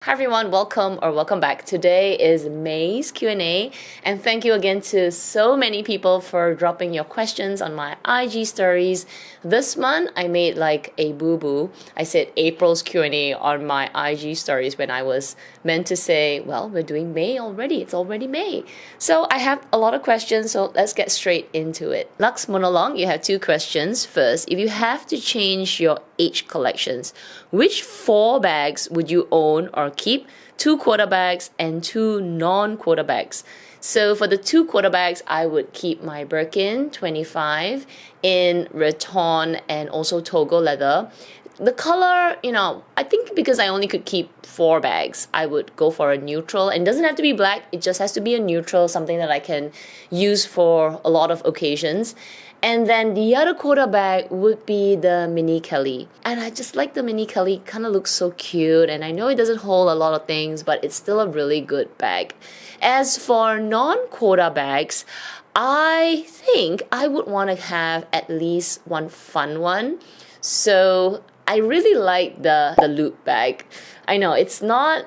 Hi everyone, welcome back. Today is May's Q&A and thank you again to so many people for dropping your questions on my IG stories. This month I made like a boo-boo. I said April's Q&A on my IG stories when I was meant to say, well, we're doing May already. It's already May. So I have a lot of questions, so let's get straight into it. Lux Monologue, you have two questions. First, if you have to change your H collections, which 4 bags would you own or keep? 2 quarter bags and 2 non-quarter bags. So for the 2 quarter bags, I would keep my Birkin 25 in rattan and also Togo leather. The color, I think because I only could keep 4 bags, I would go for a neutral. And it doesn't have to be black, it just has to be a neutral, something that I can use for a lot of occasions. And then the other quarter bag would be the Mini Kelly. And I just like the Mini Kelly, kind of looks so cute. And I know it doesn't hold a lot of things, but it's still a really good bag. As for non-quarter bags, I think I would want to have at least one fun one. So I really like the loop bag. I know it's not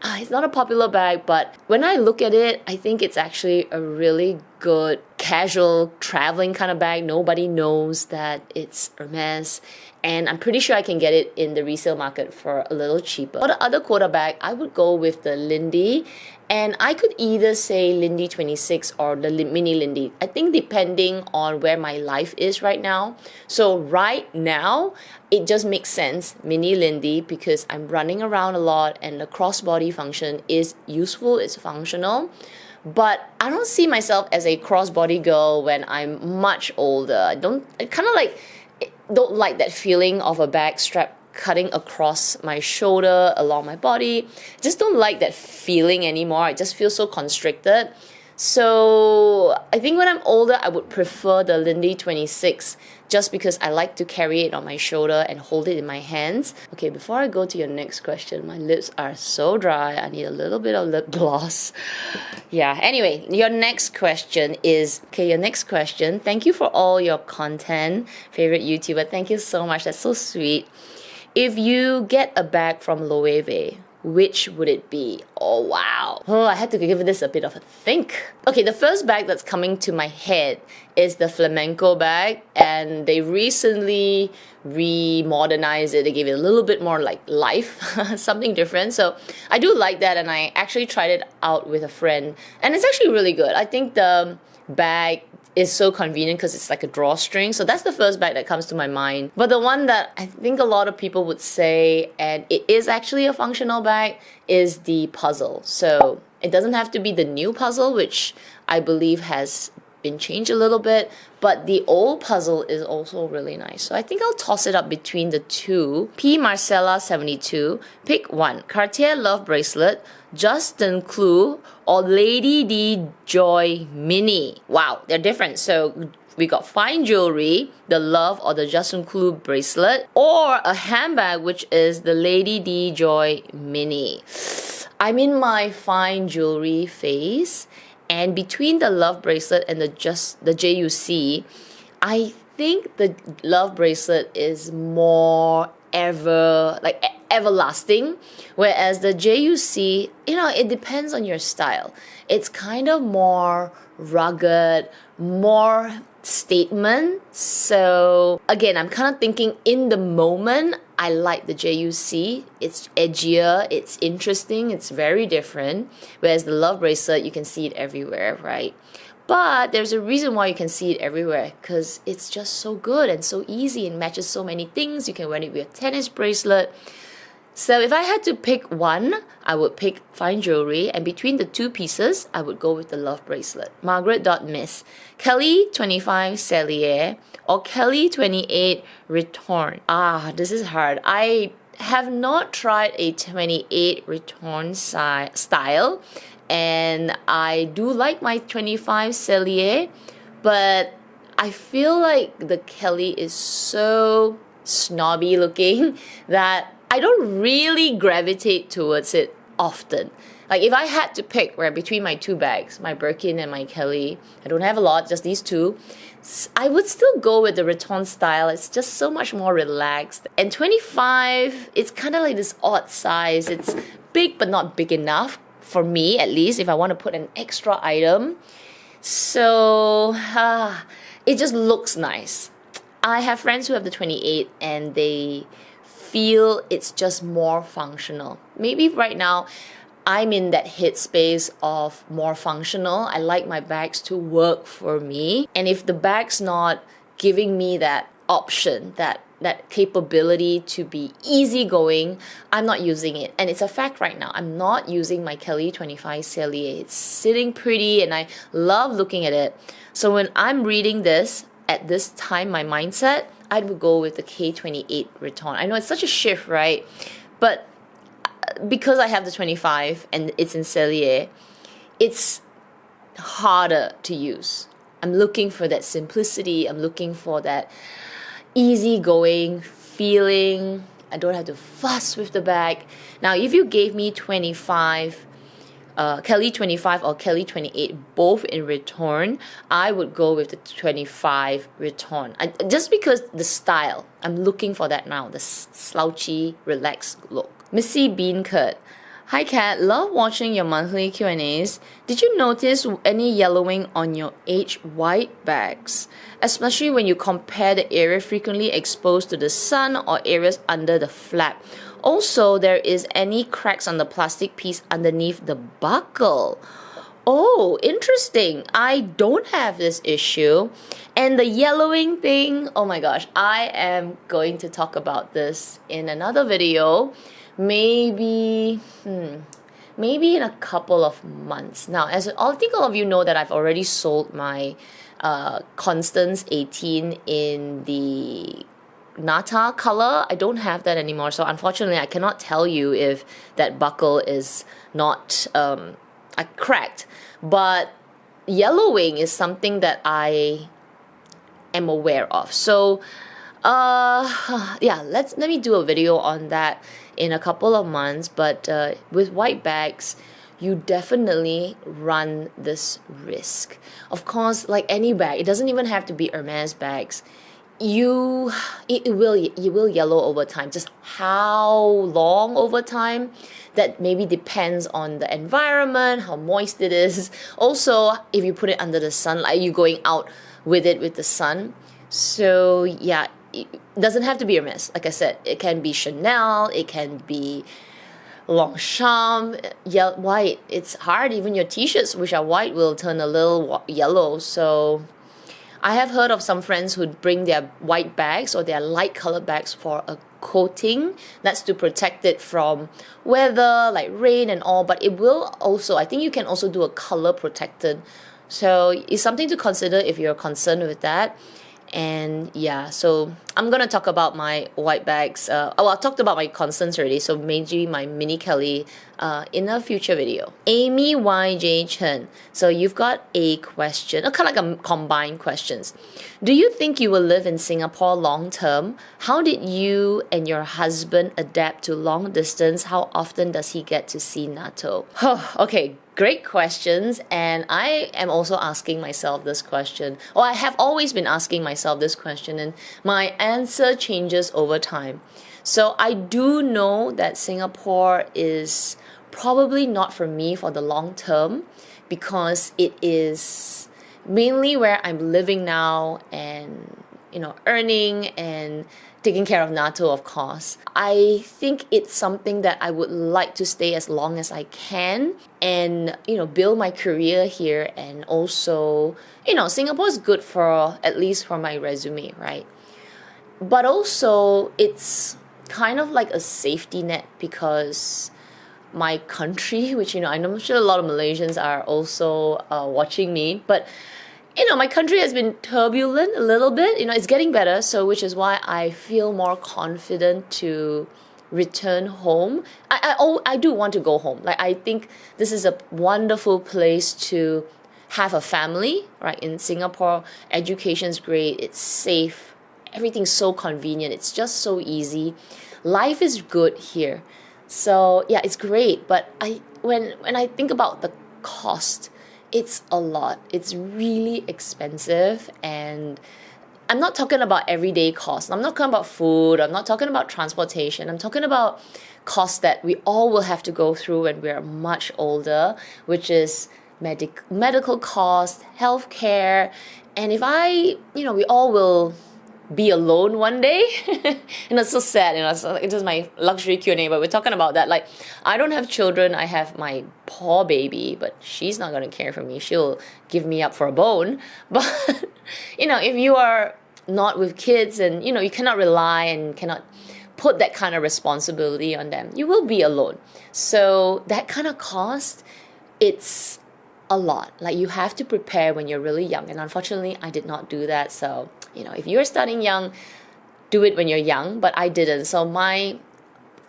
a popular bag, but when I look at it, I think it's actually a really good casual traveling kind of bag. Nobody knows that it's Hermes, and I'm pretty sure I can get it in the resale market for a little cheaper. For the other quarter bag, I would go with the Lindy, and I could either say Lindy 26 or the mini Lindy. I think depending on where my life is right now. So right now, it just makes sense, mini Lindy, because I'm running around a lot and the crossbody function is useful, it's functional. But I don't see myself as a crossbody girl when I'm much older. I don't like that feeling of a bag strap cutting across my shoulder, along my body. Just don't like that feeling anymore. I just feel so constricted. So I think when I'm older, I would prefer the Lindy 26 just because I like to carry it on my shoulder and hold it in my hands. Okay, before I go to your next question, my lips are so dry. I need a little bit of lip gloss. Yeah, anyway, your next question. Thank you for all your content. Favorite YouTuber, thank you so much. That's so sweet. If you get a bag from Loewe, which would it be? Oh, wow. Oh, I had to give this a bit of a think. Okay, the first bag that's coming to my head is the flamenco bag, and they recently remodernized it. They gave it a little bit more like life, something different. So I do like that, and I actually tried it out with a friend, and it's actually really good. I think the bag is so convenient because it's like a drawstring. So that's the first bag that comes to my mind. But the one that I think a lot of people would say, and it is actually a functional bag, is the puzzle. So it doesn't have to be the new puzzle, which I believe has been changed a little bit, but the old puzzle is also really nice. So I think I'll toss it up between the two. P Marcella 72, pick one. Cartier Love Bracelet, Justin Clue, or Lady D Joy Mini. Wow, they're different. So we got fine jewelry, the Love or the Justin Clue bracelet, or a handbag, which is the Lady D Joy Mini. I'm in my fine jewelry phase, and between the Love bracelet and the JUC, I think the Love bracelet is more everlasting, whereas the JUC, it depends on your style. It's kind of more rugged, more statement. So again, I'm kind of thinking in the moment, I like the JUC. It's edgier, it's interesting, it's very different. Whereas the Love bracelet, you can see it everywhere, right? But there's a reason why you can see it everywhere, because it's just so good and so easy and matches so many things. You can wear it with a tennis bracelet. So if I had to pick one, I would pick fine jewelry, and between the two pieces, I would go with the Love bracelet. Margaret.miss, Kelly 25 Cellier or Kelly 28 Return. This is hard. I have not tried a 28 Return style, and I do like my 25 Cellier, but I feel like the Kelly is so snobby looking that I don't really gravitate towards it often. Like if I had to pick between my two bags, my Birkin and my Kelly, I don't have a lot, just these two, I would still go with the Vuitton style. It's just so much more relaxed. And 25, it's kind of like this odd size. It's big but not big enough for me, at least, if I want to put an extra item. So it just looks nice. I have friends who have the 28 and they feel it's just more functional. Maybe right now I'm in that headspace of more functional. I like my bags to work for me. And if the bag's not giving me that option, that capability to be easygoing, I'm not using it. And it's a fact right now. I'm not using my Kelly 25 Cellier. It's sitting pretty and I love looking at it. So when I'm reading this, at this time, my mindset, I would go with the K28 Vuitton. I know it's such a shift, right? But because I have the 25 and it's in Cellier, it's harder to use. I'm looking for that simplicity. I'm looking for that easygoing feeling. I don't have to fuss with the bag. Now, if you gave me 25, Kelly 25 or Kelly 28, both in return, I would go with the 25 return. Just because the style, I'm looking for that now, the slouchy, relaxed look. Missy Beancurd. Hi Kat, love watching your monthly Q&As. Did you notice any yellowing on your age white bags? Especially when you compare the area frequently exposed to the sun or areas under the flap. Also, there is any cracks on the plastic piece underneath the buckle. Oh, interesting. I don't have this issue. And the yellowing thing, oh my gosh, I am going to talk about this in another video. Maybe in a couple of months. Now, I think all of you know that I've already sold my Constance 18 in the Nata color. I don't have that anymore, so unfortunately I cannot tell you if that buckle is not cracked. But yellowing is something that I am aware of. So yeah, let me do a video on that in a couple of months. But with white bags, you definitely run this risk. Of course, like any bag, it doesn't even have to be Hermes bags. You will yellow over time. Just how long over time, that maybe depends on the environment, how moist it is. Also, if you put it under the sun, like you going out with it with the sun. So yeah, it doesn't have to be Hermes. Like I said, it can be Chanel, it can be Longchamp, white. It's hard. Even your t-shirts, which are white, will turn a little yellow. So I have heard of some friends who bring their white bags or their light colored bags for a coating. That's to protect it from weather, like rain and all. But it will also, I think you can also do a color protected. So it's something to consider if you're concerned with that. And yeah, so I'm gonna talk about my white bags. I talked about my Constance already, so maybe my mini Kelly in a future video. Amy YJ Chen. So you've got a question, kind of like a combined questions. Do you think you will live in Singapore long term? How did you and your husband adapt to long distance? How often does he get to see NATO? Okay. Great questions, and I am also asking myself this question. Or I have always been asking myself this question, and my answer changes over time. So I do know that Singapore is probably not for me for the long term, because it is mainly where I'm living now and earning and taking care of NATO, of course. I think it's something that I would like to stay as long as I can and, build my career here. And also, Singapore is good for, at least for my resume, right? But also, it's kind of like a safety net, because my country, which, I'm sure a lot of Malaysians are also watching me, but my country has been turbulent a little bit. It's getting better, so which is why I feel more confident to return home. I do want to go home. Like, I think this is a wonderful place to have a family, right? In Singapore, education's great, it's safe, everything's so convenient, it's just so easy. Life is good here. So yeah, it's great. But when I think about the cost, it's a lot. It's really expensive, and I'm not talking about everyday costs. I'm not talking about food. I'm not talking about transportation. I'm talking about costs that we all will have to go through when we're much older, which is medical costs, healthcare. And if we all will be alone one day. And it's so sad, so it is my luxury Q&A, but we're talking about that. Like, I don't have children. I have my poor baby, but she's not going to care for me. She'll give me up for a bone. But if you are not with kids, and you cannot rely and cannot put that kind of responsibility on them, you will be alone. So that kind of cost, it's a lot. Like, you have to prepare when you're really young, and unfortunately I did not do that. So if you're starting young, do it when you're young, but I didn't. So my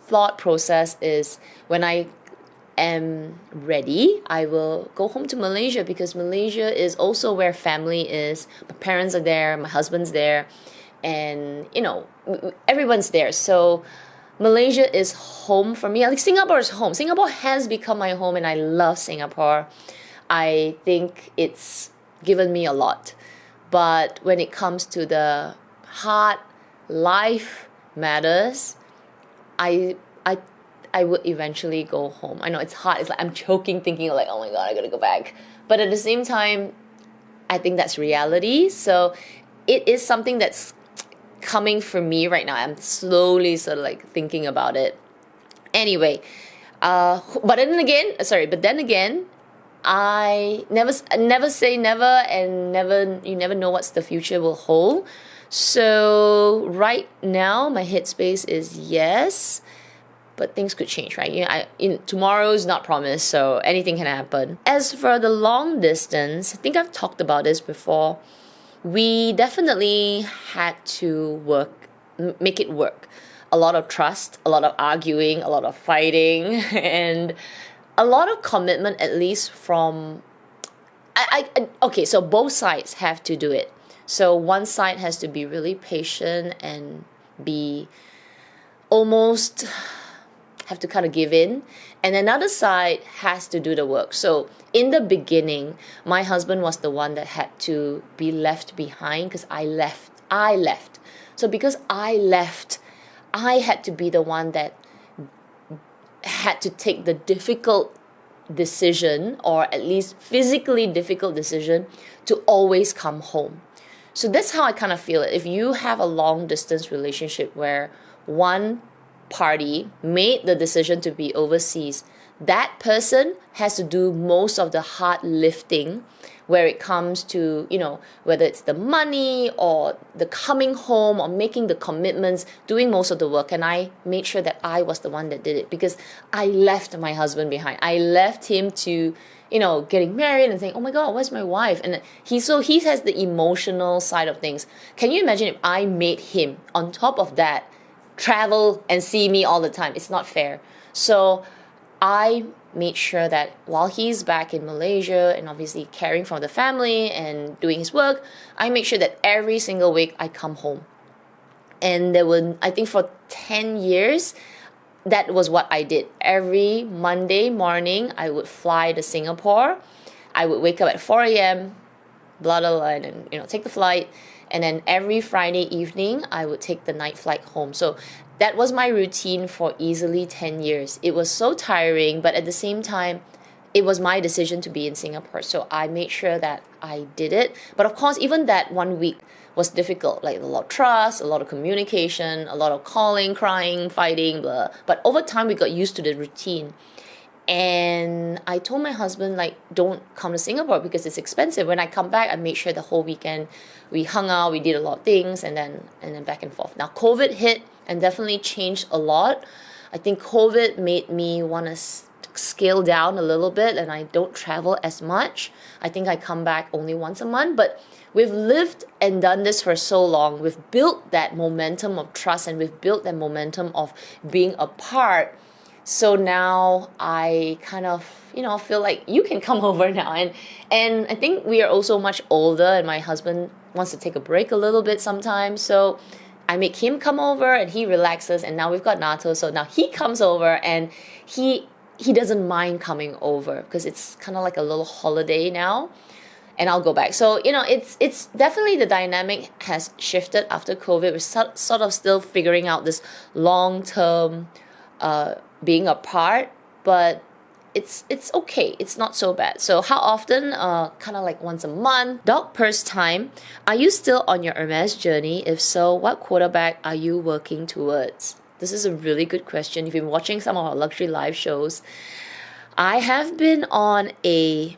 thought process is, when I am ready, I will go home to Malaysia, because Malaysia is also where family is. My parents are there, my husband's there, and everyone's there. So Malaysia is home for me. Like, Singapore is home. Singapore has become my home, and I love Singapore. I think it's given me a lot. But when it comes to the hard life matters, I would eventually go home. I know it's hard. It's like I'm choking thinking like, oh my God, I gotta go back. But at the same time, I think that's reality. So it is something that's coming for me right now. I'm slowly sort of like thinking about it. Anyway, but then again, I never say never, and you never know what the future will hold. So right now my headspace is yes, but things could change, right? Tomorrow's not promised, so anything can happen. As for the long distance, I think I've talked about this before. We definitely had to make it work. A lot of trust, a lot of arguing, a lot of fighting, and a lot of commitment, at least from okay, so both sides have to do it. So one side has to be really patient and be almost have to kind of give in, and another side has to do the work. So in the beginning, my husband was the one that had to be left behind, because I left. So because I left, I had to be the one that had to take the difficult decision, or at least physically difficult decision, to always come home. So that's how I kind of feel it. If you have a long distance relationship where one party made the decision to be overseas, that person has to do most of the hard lifting, where it comes to, whether it's the money or the coming home or making the commitments, doing most of the work. And I made sure that I was the one that did it, because I left my husband behind. I left him to, getting married and saying, oh my God, where's my wife? And he has the emotional side of things. Can you imagine if I made him, on top of that, travel and see me all the time? It's not fair. So I made sure that while he's back in Malaysia and obviously caring for the family and doing his work, I make sure that every single week I come home. And I think for 10 years, that was what I did. Every Monday morning, I would fly to Singapore. I would wake up at 4 a.m., blah, blah, blah, and then, take the flight. And then every Friday evening, I would take the night flight home. So that was my routine for easily 10 years. It was so tiring, but at the same time, it was my decision to be in Singapore. So I made sure that I did it. But of course, even that 1 week was difficult. Like, a lot of trust, a lot of communication, a lot of calling, crying, fighting, blah. But over time, we got used to the routine. And I told my husband, like, don't come to Singapore because it's expensive. When I come back, I made sure the whole weekend we hung out, we did a lot of things, and then back and forth. Now, COVID hit and definitely changed a lot. I think COVID made me want to scale down a little bit, and I don't travel as much. I think I come back only once a month, but we've lived and done this for so long. We've built that momentum of trust, and we've built that momentum of being apart. So now I kind of, feel like you can come over now. And I think we are also much older, and my husband wants to take a break a little bit sometimes. So I make him come over and he relaxes, and now we've got NATO. So now he comes over, and he doesn't mind coming over because it's kind of like a little holiday now. and I'll go back. So, you know, it's definitely the dynamic has shifted after COVID. We're sort of still figuring out this long-term being apart, but it's okay. It's not so bad. So how often? Kind of like once a month. Dog purse time. Are you still on your Hermes journey? If so, what quarterback are you working towards? This is a really good question. If you've been watching some of our luxury live shows, I have been on a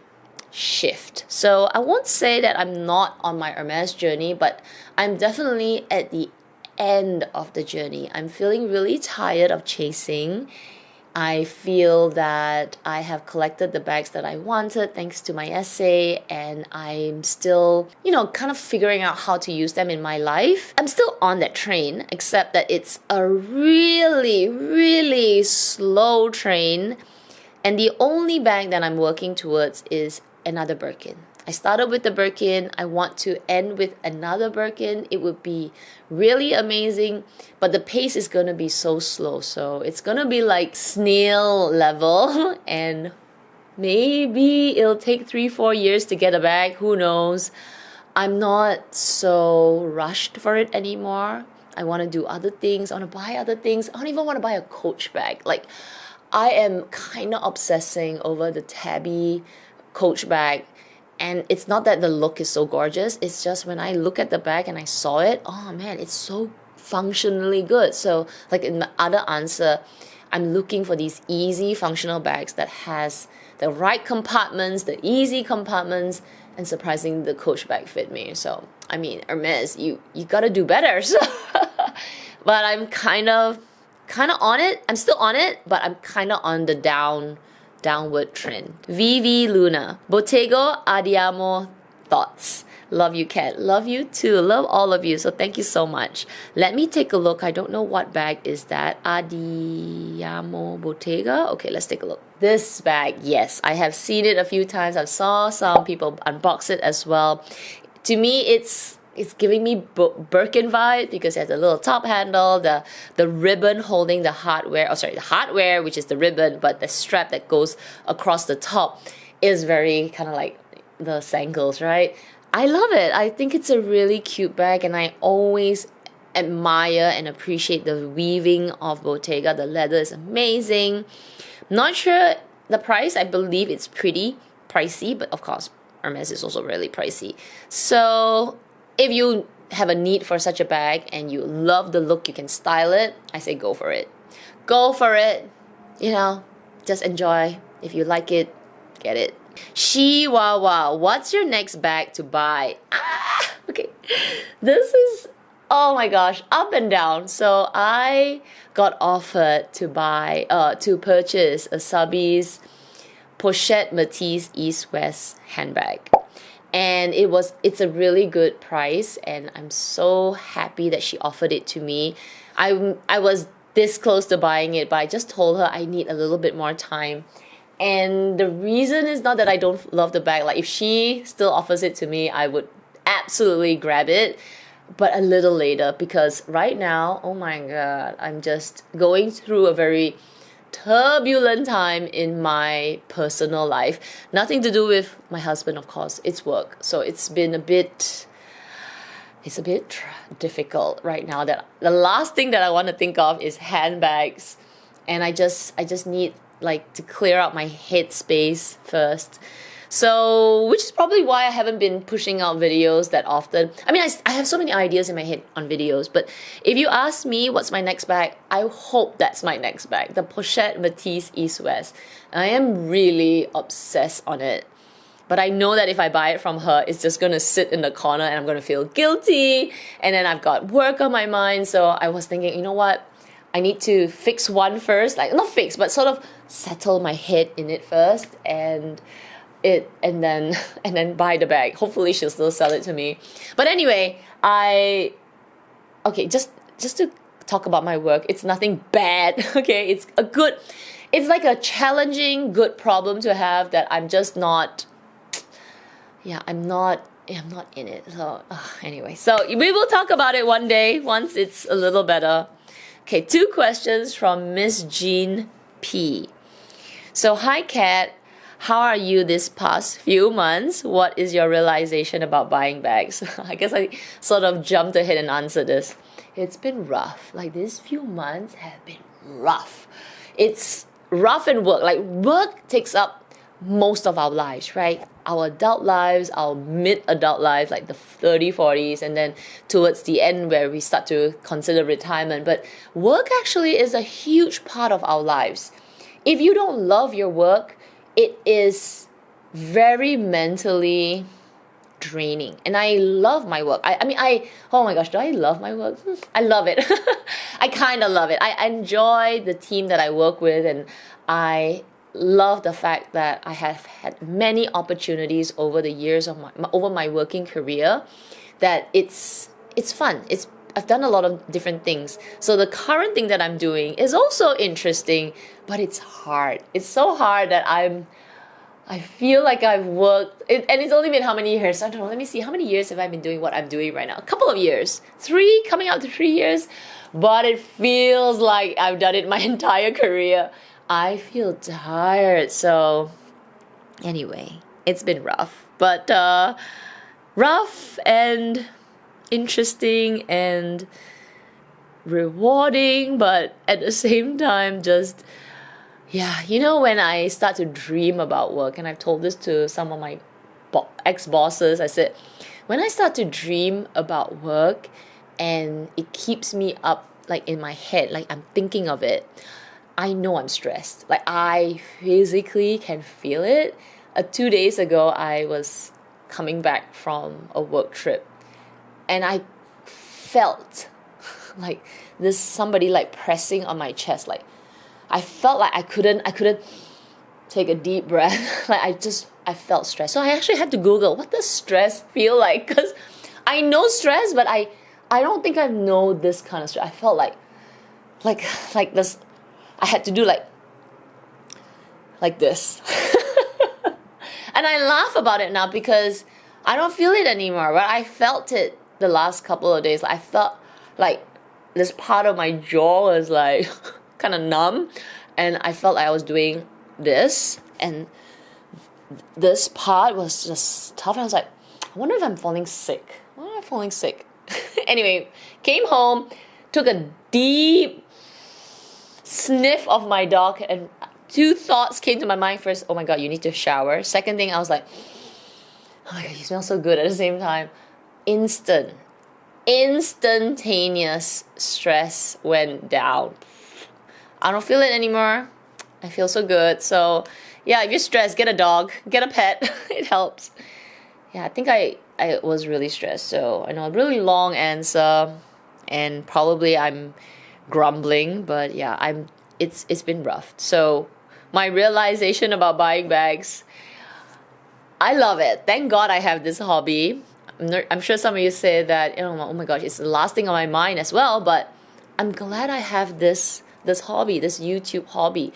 shift. So I won't say that I'm not on my Hermes journey, but I'm definitely at the end of the journey. I'm feeling really tired of chasing. I feel that I have collected the bags that I wanted thanks to my essay, and I'm still, you know, kind of figuring out how to use them in my life. I'm still on that train, except that it's a really, really slow train. And the only bag that I'm working towards is another Birkin. I started with the Birkin. I want to end with another Birkin. It would be really amazing, but the pace is going to be so slow. So it's going to be like snail level, and maybe it'll take 3-4 years to get a bag. Who knows? I'm not so rushed for it anymore. I want to do other things. I want to buy other things. I don't even want to buy a Coach bag. Like, I am kind of obsessing over the tabby Coach bag. And it's not that the look is so gorgeous, it's just when I look at the bag and I saw it, oh man, it's so functionally good. So like in the other answer, I'm looking for these easy functional bags that has the right compartments, the easy compartments, and surprisingly the Coach bag fit me. So I mean, Hermes, you gotta do better. So but I'm kind of on it. I'm still on it, but I'm kind of on the downward trend. VV Luna. Bottega Adiamo thoughts. Love you, Kat. Love you too. Love all of you. So thank you so much. Let me take a look. I don't know what bag is that. Adiamo Bottega. Okay, let's take a look. This bag, yes, I have seen it a few times. I saw some people unbox it as well. To me, it's giving me Birkin vibe because it has a little top handle, the ribbon holding the hardware, the hardware, which is the ribbon, but the strap that goes across the top is very kind of like the sangles, right? I love it. I think it's a really cute bag, and I always admire and appreciate the weaving of Bottega. The leather is amazing. Not sure the price. I believe it's pretty pricey, but of course, Hermes is also really pricey. So if you have a need for such a bag and you love the look, you can style it, I say go for it. Go for it. You know, just enjoy. If you like it, get it. Chihuahua, what's your next bag to buy? Okay. This is, oh my gosh, up and down. So I got offered to purchase a Sotheby's Pochette Matisse East West handbag. And it's a really good price, and I'm so happy that she offered it to me. I was this close to buying it, but I just told her I need a little bit more time. And the reason is not that I don't love the bag. Like, if she still offers it to me, I would absolutely grab it, but a little later, because right now, oh my god, I'm just going through a very turbulent time in my personal life. Nothing to do with my husband, of course. It's work. So it's been a bit difficult right now. That the last thing that I want to think of is handbags, and I just need like to clear out my head space first. So, which is probably why I haven't been pushing out videos that often. I mean, I have so many ideas in my head on videos, but if you ask me what's my next bag, I hope that's my next bag, the Pochette Matisse East West. I am really obsessed on it. But I know that if I buy it from her, it's just going to sit in the corner and I'm going to feel guilty. And then I've got work on my mind. So I was thinking, you know what? I need to fix one first. Like, not fix, but sort of settle my head in it first. And then buy the bag. Hopefully she'll still sell it to me. But anyway, just to talk about my work, it's nothing bad. Okay, it's like a challenging good problem to have that I'm just not. Yeah, I'm not in it. So anyway, so we will talk about it one day once it's a little better. Okay, 2 questions from Miss Jean P. So, hi Kat. how are you this past few months? What is your realization about buying bags? I guess I sort of jumped ahead and answered this. It's been rough. Like these few months have been rough. It's rough in work. Like work takes up most of our lives, right? Our adult lives, our mid-adult lives, like the 30s, 40s, and then towards the end where we start to consider retirement. But work actually is a huge part of our lives. If you don't love your work, it is very mentally draining. And I love my work. Oh my gosh, do I love my work? I love it. I kind of love it. I enjoy the team that I work with, and I love the fact that I have had many opportunities over the years of my working career, that it's fun. I've done a lot of different things. So the current thing that I'm doing is also interesting, but it's hard. It's so hard that I feel like I've worked, and it's only been how many years? I don't know, let me see, how many years have I been doing what I'm doing right now? A couple of years. 3, coming out to 3 years. But it feels like I've done it my entire career. I feel tired. So anyway, it's been rough. But rough and interesting and rewarding, but at the same time just, yeah, you know, when I start to dream about work, and I've told this to some of my ex-bosses, I said, when I start to dream about work and it keeps me up like in my head, like I'm thinking of it, I know I'm stressed. Like I physically can feel it. 2 days ago, I was coming back from a work trip, and I felt like this somebody like pressing on my chest. Like I felt like I couldn't take a deep breath. Like I felt stressed. So I actually had to Google, what does stress feel like? Because I know stress, but I don't think I know this kind of stress. I felt like this. I had to do like this. And I laugh about it now because I don't feel it anymore. But I felt it the last couple of days. I felt like this part of my jaw was like kind of numb. And I felt like I was doing this. And this part was just tough. And I was like, I wonder if I'm falling sick. Why am I falling sick? Anyway, came home, took a deep sniff of my dog, and 2 thoughts came to my mind. First, oh my god, you need to shower. Second thing, I was like, oh my god, you smell so good. At the same time, instantaneous stress went down. I don't feel it anymore. I feel so good. So yeah, if you're stressed, get a dog, get a pet. It helps. Yeah, I think I was really stressed. So I know a really long answer, and probably I'm grumbling, but yeah, it's been rough. So my realization about buying bags, I love it. Thank God I have this hobby. I'm sure some of you say that, oh my gosh, it's the last thing on my mind as well, but I'm glad I have this hobby, this YouTube hobby.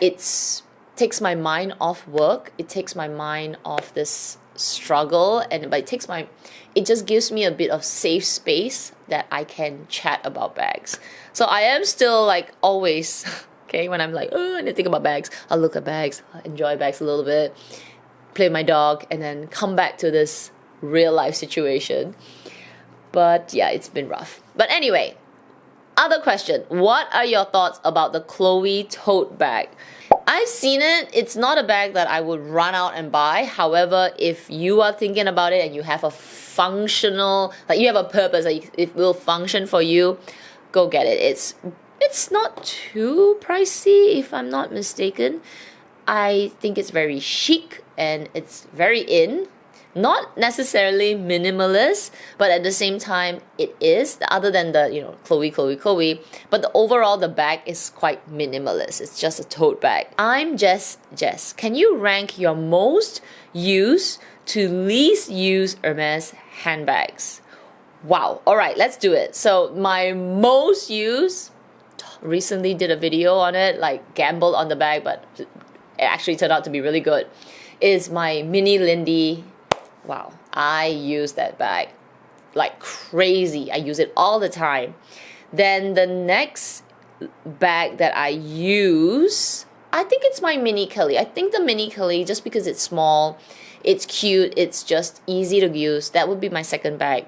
It takes my mind off work. It takes my mind off this struggle, it just gives me a bit of safe space that I can chat about bags. So I am still like always, okay, when I'm like, oh, I need to think about bags, I'll look at bags, I'll enjoy bags a little bit, play with my dog, and then come back to this real life situation. But yeah, it's been rough. But anyway, other question, what are your thoughts about the Loewe tote bag? I've seen it. It's not a bag that I would run out and buy. However, if you are thinking about it and you have a functional, like you have a purpose, like it will function for you, go get it. It's not too pricey, if I'm not mistaken. I think it's very chic and it's very in. Not necessarily minimalist, but at the same time it is, other than the, Loewe, but the bag is quite minimalist. It's just a tote bag. I'm Jess. Can you rank your most used to least used Hermes handbags? Wow. All right, let's do it. So my most used, recently did a video on it, like gambled on the bag, but it actually turned out to be really good, is my mini Lindy. Wow, I use that bag like crazy. I use it all the time. Then the next bag that I use I think it's my mini Kelly. I think the mini Kelly, just because it's small, it's cute, it's just easy to use, that would be my second bag.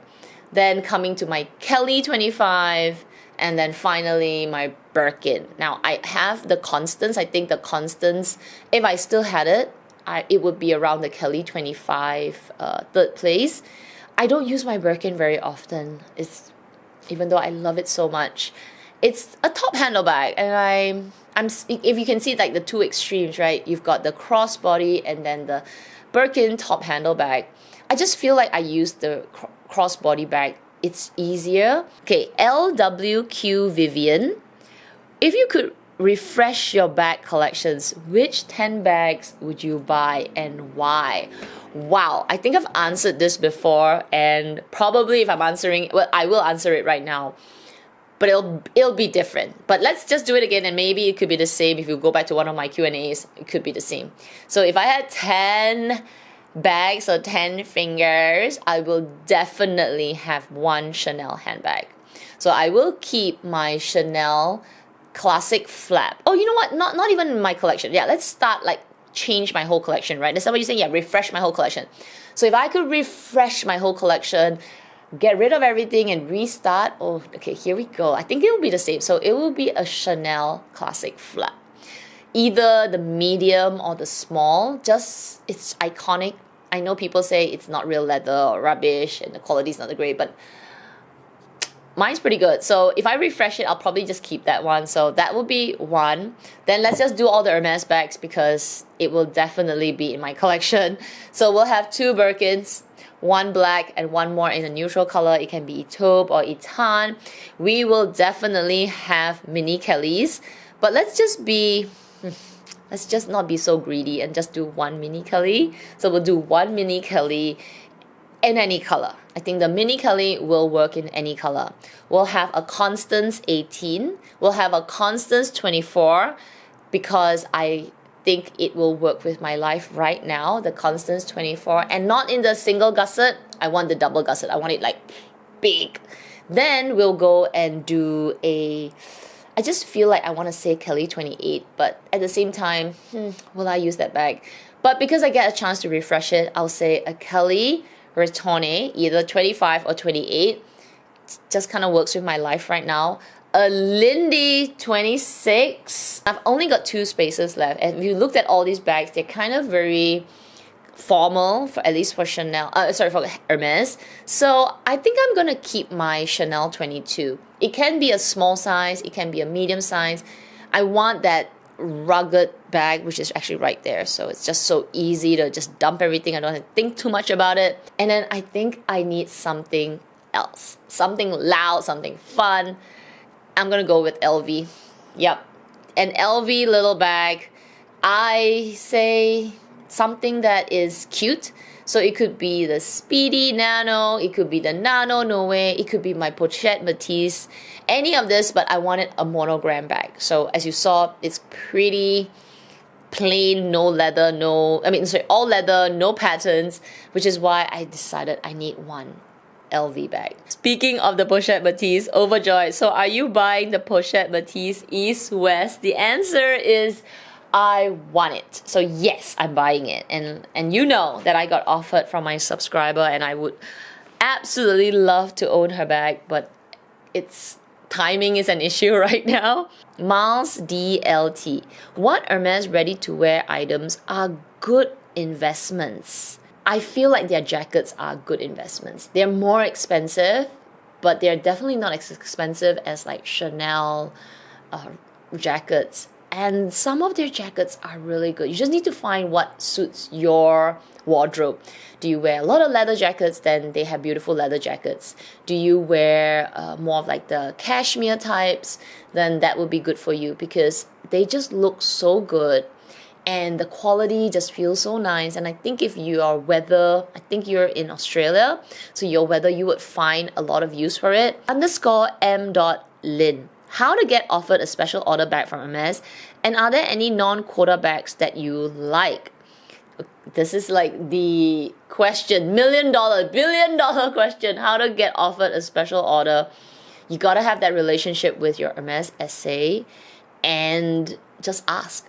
Then coming to my Kelly 25, and then finally my Birkin. Now I have the Constance. I think the Constance, if I still had it, it would be around the Kelly 25 third place. I don't use my Birkin very often. Even though I love it so much. It's a top handle bag, and if you can see like the two extremes, right? You've got the crossbody and then the Birkin top handle bag. I just feel like I use the crossbody bag. It's easier. Okay, LWQ Vivian. If you could refresh your bag collections, which 10 bags would you buy and why? Wow, I think I've answered this before, and probably if I'm answering, well, I will answer it right now. But it'll be different. But let's just do it again, and maybe it could be the same. If you go back to one of my Q&As, it could be the same. So if I had 10 bags or 10 fingers, I will definitely have one Chanel handbag. So I will keep my Chanel classic flap. Oh, you know what? Not even my collection. Yeah, let's start like change my whole collection, right? That's what you're saying. Yeah, refresh my whole collection. So if I could refresh my whole collection, get rid of everything and restart. Oh, okay, here we go. I think it will be the same. So it will be a Chanel classic flap. Either the medium or the small. Just, it's iconic. I know people say it's not real leather or rubbish and the quality is not that great, but mine's pretty good. So if I refresh it, I'll probably just keep that one. So that will be one. Then let's just do all the Hermes bags because it will definitely be in my collection. So we'll have 2 Birkins, one black and one more in a neutral color. It can be taupe or Itan. We will definitely have mini Kellys, but let's just not be so greedy and just do one mini Kelly. So we'll do one mini Kelly in any color. I think the mini Kelly will work in any color. We'll have a Constance 18. We'll have a Constance 24 because I think it will work with my life right now, the Constance 24, and not in the single gusset. I want the double gusset. I want it like big. Then we'll go and do I just feel like I want to say Kelly 28, but at the same time, will I use that bag? But because I get a chance to refresh it, I'll say a Kelly Retourne, either 25 or 28. Just kind of works with my life right now. A Lindy 26. I've only got 2 spaces left. And if you looked at all these bags, they're kind of very formal, at least for Chanel, for Hermes. So I think I'm gonna keep my Chanel 22. It can be a small size, it can be a medium size. I want that rugged bag, which is actually right there. So it's just so easy to just dump everything. I don't have to think too much about it. And then I think I need something else, something loud, something fun. I'm gonna go with LV. Yep, an LV little bag. I say something that is cute. So it could be the Speedy Nano, it could be the Nano Loewe, it could be my Pochette Matisse, any of this, but I wanted a monogram bag. So as you saw, it's pretty plain, no leather, all leather, no patterns, which is why I decided I need one LV bag. Speaking of the Pochette Matisse, overjoyed. So are you buying the Pochette Matisse East West? The answer is I want it. So yes, I'm buying it. And you know that I got offered from my subscriber and I would absolutely love to own her bag, but it's timing is an issue right now. Miles DLT. What Hermes ready-to-wear items are good investments? I feel like their jackets are good investments. They're more expensive, but they're definitely not as expensive as like Chanel jackets. And some of their jackets are really good. You just need to find what suits your wardrobe. Do you wear a lot of leather jackets? Then they have beautiful leather jackets. Do you wear more of like the cashmere types? Then that would be good for you because they just look so good and the quality just feels so nice. And I think if you are I think you're in Australia, so your weather, you would find a lot of use for it. _m.lin. How to get offered a special order bag from Hermes, and are there any non-quota bags that you like? This is like the question, $1 million, billion dollar question. How to get offered a special order? You gotta have that relationship with your Hermes SA and just ask.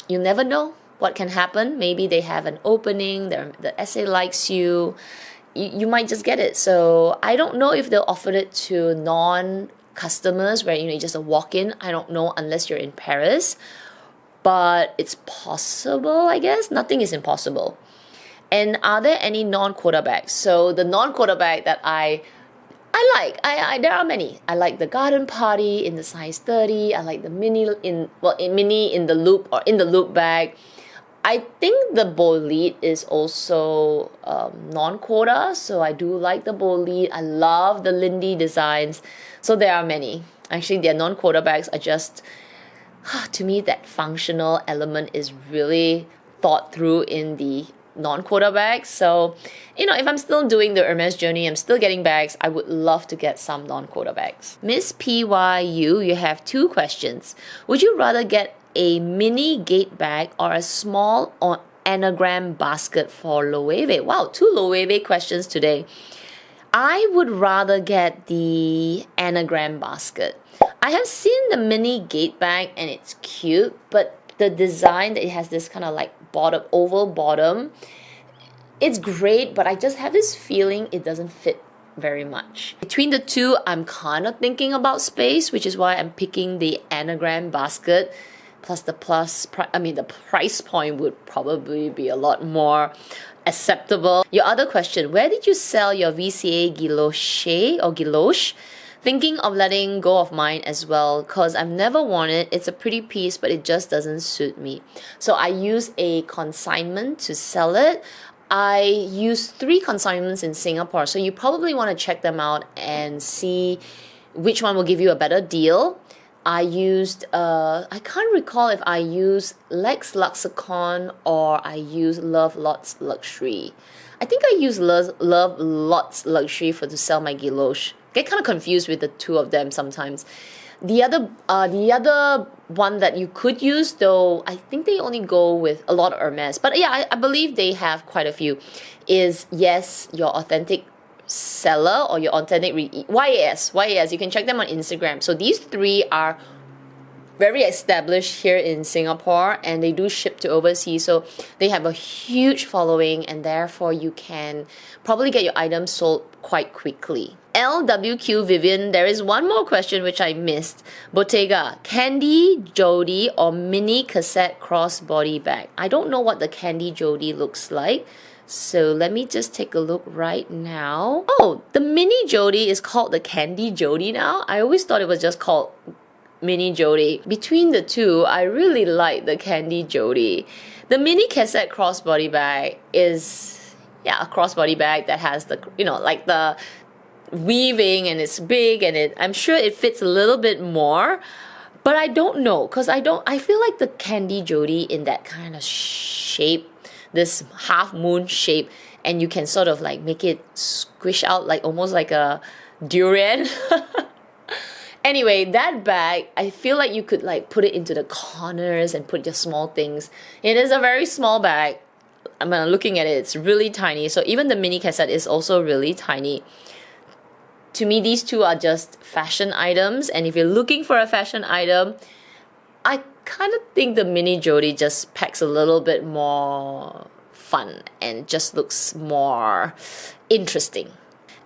you never know what can happen. Maybe they have an opening, the essay likes you, you might just get it. So I don't know if they'll offer it to non-customers where, you just a walk-in. I don't know unless you're in Paris, but it's possible, I guess. Nothing is impossible. And are there any non-quota bags? So the non-quota bag that I like, there are many. I like the garden party in the size 30. I like the mini mini in the loop or in the loop bag. I think the bolide is also non-quota, so I do like the bolide. I love the Lindy designs. So there are many. Actually, their non-quota bags are just, to me, that functional element is really thought through in the non-quota bags. So, if I'm still doing the Hermes journey, I'm still getting bags, I would love to get some non-quota bags. Miss PYU, you have 2 questions. Would you rather get a mini gate bag or a small or anagram basket for Loewe? Wow, 2 Loewe questions today. I would rather get the anagram basket. I have seen the mini gate bag and it's cute, but the design that it has this kind of like oval bottom, it's great, but I just have this feeling it doesn't fit very much. Between the two, I'm kind of thinking about space, which is why I'm picking the anagram basket. Plus the price point would probably be a lot more acceptable. Your other question, where did you sell your VCA guilloche? Thinking of letting go of mine as well, because I've never worn it. It's a pretty piece, but it just doesn't suit me. So I use a consignment to sell it. I use 3 consignments in Singapore, so you probably want to check them out and see which one will give you a better deal. I used, I can't recall if I used Lex Luxicon or I used Love Lots Luxury. I think I used Love Lots Luxury to sell my guilloche. Get kind of confused with the 2 of them sometimes. The other one that you could use, though, I think they only go with a lot of Hermes. But yeah, I believe they have quite a few. Is yes, your authentic seller or your authentic YAS. You can check them on Instagram. So these 3 are very established here in Singapore and they do ship to overseas, so they have a huge following and therefore you can probably get your items sold quite quickly. LWQ Vivian, there is one more question which I missed. Bottega, Candy Jodie or mini cassette crossbody bag? I don't know what the Candy Jodie looks like, so let me just take a look right now. Oh, the mini Jodie is called the Candy Jodie now? I always thought it was just called mini Jodie. Between the 2, I really like the Candy Jodie. The mini cassette crossbody bag is, a crossbody bag that has the, like the weaving and it's big and I'm sure it fits a little bit more, but I don't know, because I feel like the Candy Jodie in that kind of shape, this half moon shape, and you can sort of like make it squish out like almost like a durian. Anyway, that bag, I feel like you could like put it into the corners and put your small things. It is a very small bag. I'm looking at it, it's really tiny. So even the mini cassette is also really tiny. To me, these 2 are just fashion items. And if you're looking for a fashion item, I kind of think the mini Jodie just packs a little bit more fun and just looks more interesting.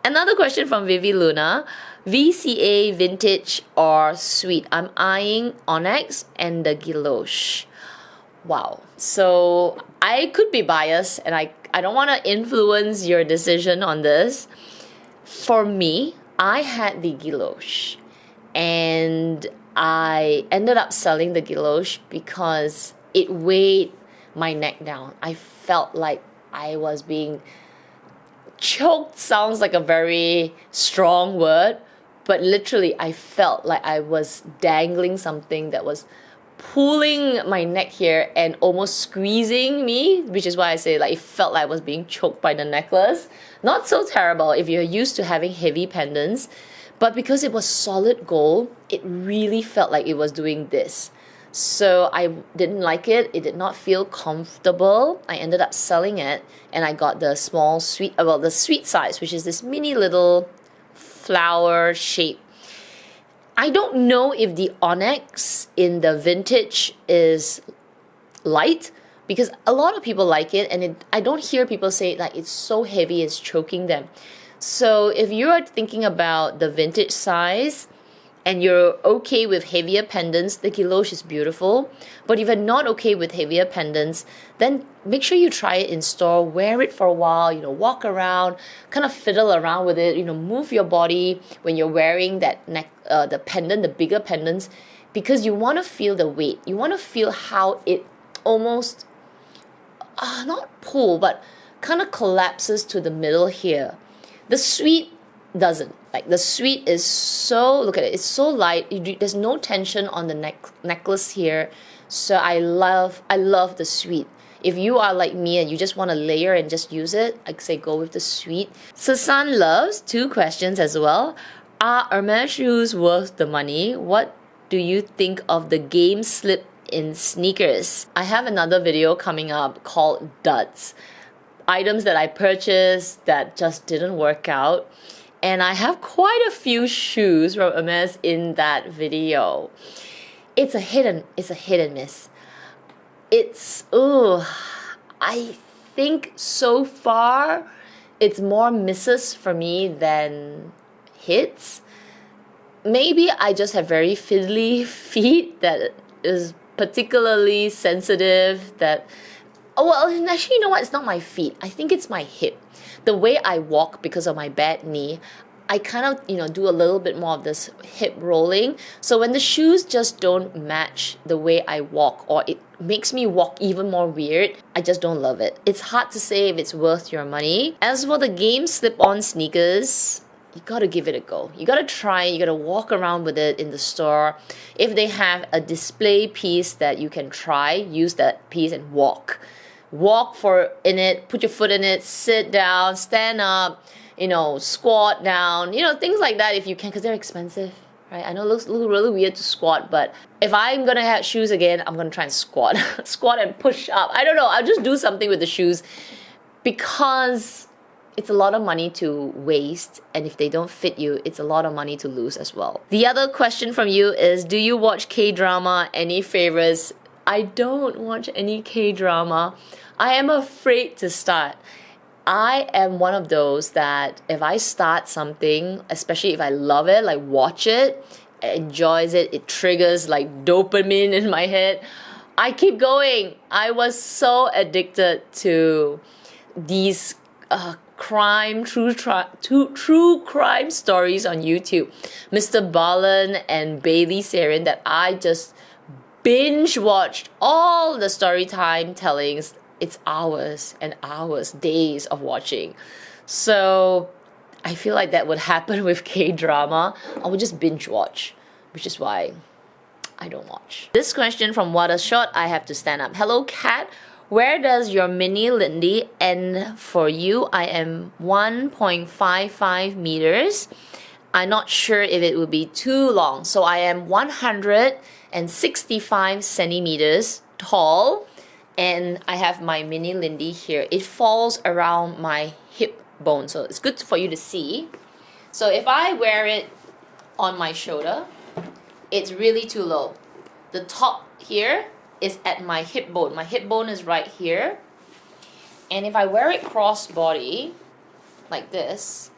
Another question from Vivi Luna. VCA vintage or suite? I'm eyeing Onyx and the guilloche. Wow. So I could be biased and I don't want to influence your decision on this. For me, I had the guilloche and I ended up selling the guilloche because it weighed my neck down. I felt like I was being choked. Sounds like a very strong word, but literally I felt like I was dangling something that was pulling my neck here and almost squeezing me, which is why I say like it felt like I was being choked by the necklace. Not so terrible if you're used to having heavy pendants, but because it was solid gold, it really felt like it was doing this. So I didn't like it. It did not feel comfortable. I ended up selling it and I got the small sweet, the sweet size, which is this mini little flower shape. I don't know if the onyx in the vintage is light, because a lot of people like it, and I don't hear people say like it's so heavy it's choking them. So if you are thinking about the vintage size and you're okay with heavier pendants, the Guilloche is beautiful. But if you're not okay with heavier pendants, then make sure you try it in store, wear it for a while, walk around, kind of fiddle around with it, move your body when you're wearing that the pendant, the bigger pendants, because you want to feel the weight. You want to feel how it almost, not pull, but kind of collapses to the middle here. The suite doesn't. Like the suite is so, look at it, it's so light. There's no tension on the necklace here. So I love the suite. If you are like me and you just want to layer and just use it, I'd say go with the suite. Sasan loves 2 questions as well. Are Hermes shoes worth the money? What do you think of the game slip in sneakers? I have another video coming up called Duds. Items that I purchased that just didn't work out. And I have quite a few shoes from Hermes in that video. It's a hit and miss. I think so far it's more misses for me than hits. Maybe I just have very fiddly feet that is particularly sensitive that, actually, you know what? It's not my feet. I think it's my hip. The way I walk because of my bad knee, I kind of, do a little bit more of this hip rolling. So when the shoes just don't match the way I walk, or it makes me walk even more weird, I just don't love it. It's hard to say if it's worth your money. As for the game slip-on sneakers, you gotta give it a go. You gotta try it. You gotta walk around with it in the store. If they have a display piece that you can try, use that piece and walk. Walk in it, put your foot in it, sit down, stand up, squat down, things like that if you can, because they're expensive, right? I know it looks really weird to squat, but if I'm gonna have shoes again, I'm gonna try and squat. Squat and push up. I don't know, I'll just do something with the shoes, because it's a lot of money to waste, and if they don't fit you, it's a lot of money to lose as well. The other question from you is, do you watch K-drama? Any favorites? I don't watch any K-drama. I am afraid to start. I am one of those that if I start something, especially if I love it, like watch it, enjoys it, it triggers like dopamine in my head, I keep going. I was so addicted to these true crime stories on YouTube. Mr. Balin and Bailey Sarian, that I just binge watched all the story time tellings. It's hours and hours, days of watching. So I feel like that would happen with K-drama. I would just binge watch, which is why I don't watch. This question from What a Shot, I have to stand up. Hello, Kat. Where does your mini Lindy end for you? I am 1.55 meters. I'm not sure if it would be too long. So I am 165 centimeters tall, and I have my mini Lindy here. It falls around my hip bone, so it's good for you to see. So if I wear it on my shoulder, it's really too low. The top here is at my hip bone. My hip bone is right here. And if I wear it cross body, like this,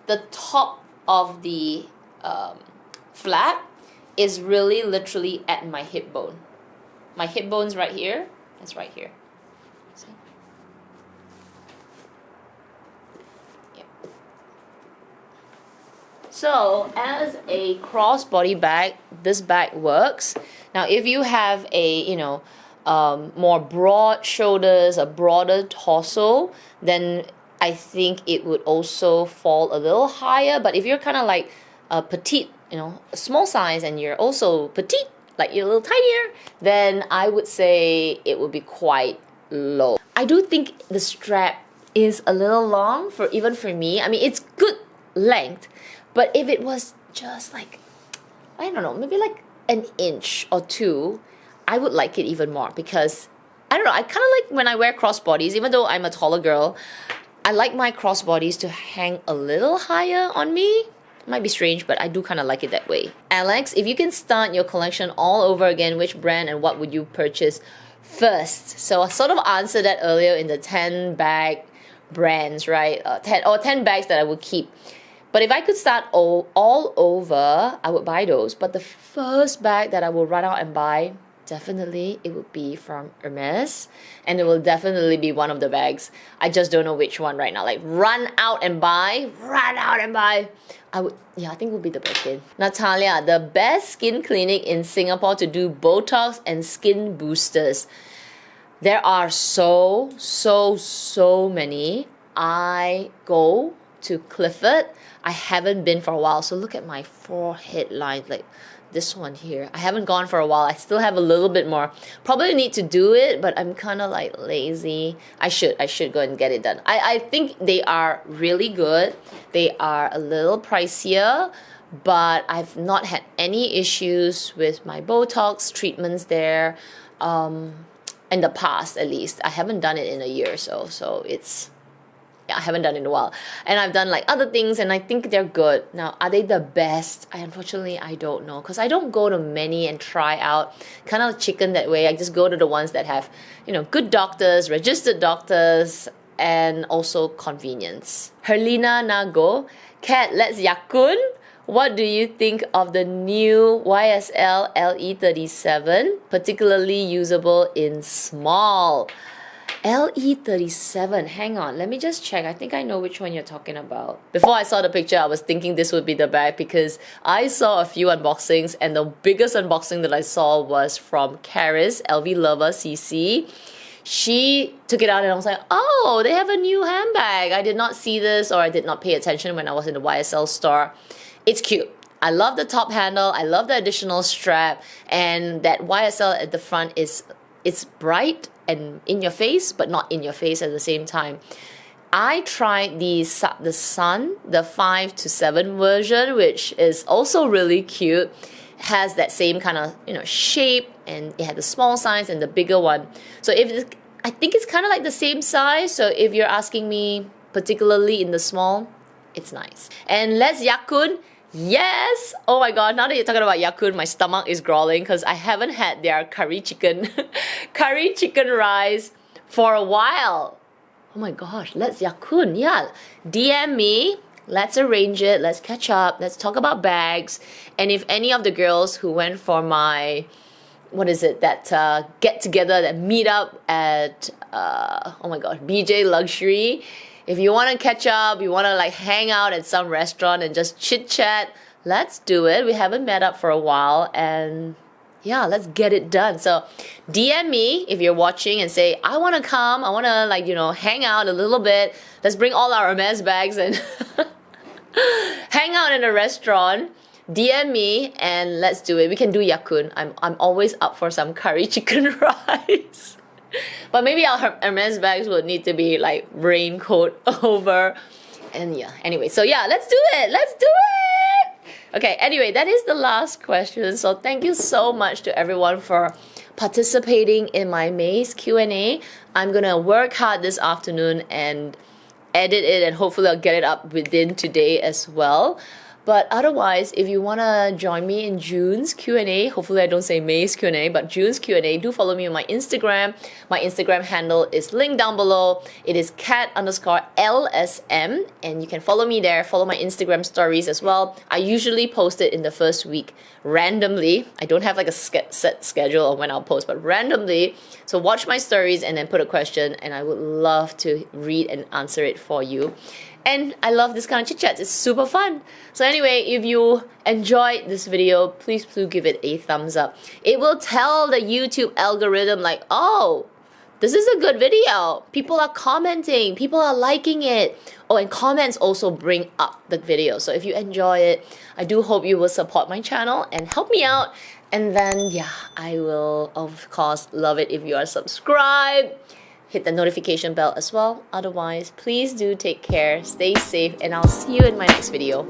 the top of the flap is really literally at my hip bone. My hip bone's right here. It's right here. See? Yeah. So as a crossbody bag, this bag works. Now, if you have a more broad shoulders, a broader torso, then I think it would also fall a little higher. But if you're kind of like a petite, a small size, and you're also petite, like you're a little tinier, then I would say it would be quite low. I do think the strap is a little long even for me. I mean, it's good length, but if it was just like, I don't know, maybe like an inch or two, I would like it even more, because I don't know, I kind of like when I wear crossbodies, even though I'm a taller girl, I like my crossbodies to hang a little higher on me. Might be strange, but I do kind of like it that way. Alex, if you can start your collection all over again, which brand and what would you purchase first. So I sort of answered that earlier in the 10 bag brands, right? 10 bags that I would keep. But if I could start all over, I would buy those. But the first bag that I will run out and buy, definitely it would be from Hermes, and it will definitely be one of the bags. I just don't know which one right now. Like run out and buy. I think it would be the Birkin. Natalia, the best skin clinic in Singapore to do Botox and skin boosters. There are so many. I go to Clifford. I haven't been for a while, so look at my forehead lines, like this one here. I haven't gone for a while. I still have a little bit more. Probably need to do it, but I'm kind of like lazy. I should go and get it done. I think they are really good. They are a little pricier, but I've not had any issues with my Botox treatments there. In the past, at least. I haven't done it in a year or so it's... Yeah, I haven't done it in a while. And I've done like other things and I think they're good. Now, are they the best? Unfortunately, I don't know. Because I don't go to many and try out. Kind of chicken that way. I just go to the ones that have, good doctors, registered doctors, and also convenience. Herlina Nago, Kat, let's yakun. What do you think of the new YSL LE37, particularly usable in small? LE37, hang on, let me just check. I think I know which one you're talking about. Before I saw the picture, I was thinking this would be the bag because I saw a few unboxings and the biggest unboxing that I saw was from Caris, LV Lover CC. She took it out and I was like, oh, they have a new handbag. I did not see this or I did not pay attention when I was in the YSL store. It's cute. I love the top handle. I love the additional strap, and that YSL at the front it's bright and in your face, but not in your face at the same time. I tried the Sun, the 5 to 7 version, which is also really cute. Has that same kind of shape, and it had the small size and the bigger one. So I think it's kind of like the same size. So if you're asking me particularly in the small, it's nice. And let's yakun. Yes! Oh my god, now that you're talking about yakun, my stomach is growling because I haven't had their curry chicken rice for a while. Oh my gosh, let's yakun. Yeah, DM me. Let's arrange it. Let's catch up. Let's talk about bags. And if any of the girls who went for my, get together, that meet up at, oh my gosh, BJ Luxury. If you want to catch up, you want to like hang out at some restaurant and just chit chat, let's do it. We haven't met up for a while and yeah, let's get it done. So DM me if you're watching and say, I want to come. I want to hang out a little bit. Let's bring all our Hermes bags and hang out in a restaurant. DM me and let's do it. We can do yakun. I'm always up for some curry chicken rice. But maybe our Hermes bags would need to be like raincoat over. And yeah, anyway, so yeah, let's do it. Let's do it. Okay, anyway, that is the last question. So thank you so much to everyone for participating in my May's Q&A. I'm gonna work hard this afternoon and edit it, and hopefully I'll get it up within today as well. But otherwise, if you want to join me in June's Q&A, hopefully I don't say May's Q&A, but June's Q&A, do follow me on my Instagram. My Instagram handle is linked down below. It is cat_LSM, and you can follow me there. Follow my Instagram stories as well. I usually post it in the first week randomly. I don't have like a set schedule of when I'll post, but randomly. So watch my stories and then put a question, and I would love to read and answer it for you. And I love this kind of chit chats. It's super fun. So anyway, if you enjoyed this video, please give it a thumbs up. It will tell the YouTube algorithm like, oh, this is a good video. People are commenting. People are liking it. Oh, and comments also bring up the video. So if you enjoy it, I do hope you will support my channel and help me out. And then, yeah, I will, of course, love it if you are subscribed. Hit the notification bell as well. Otherwise, please do take care, stay safe, and I'll see you in my next video.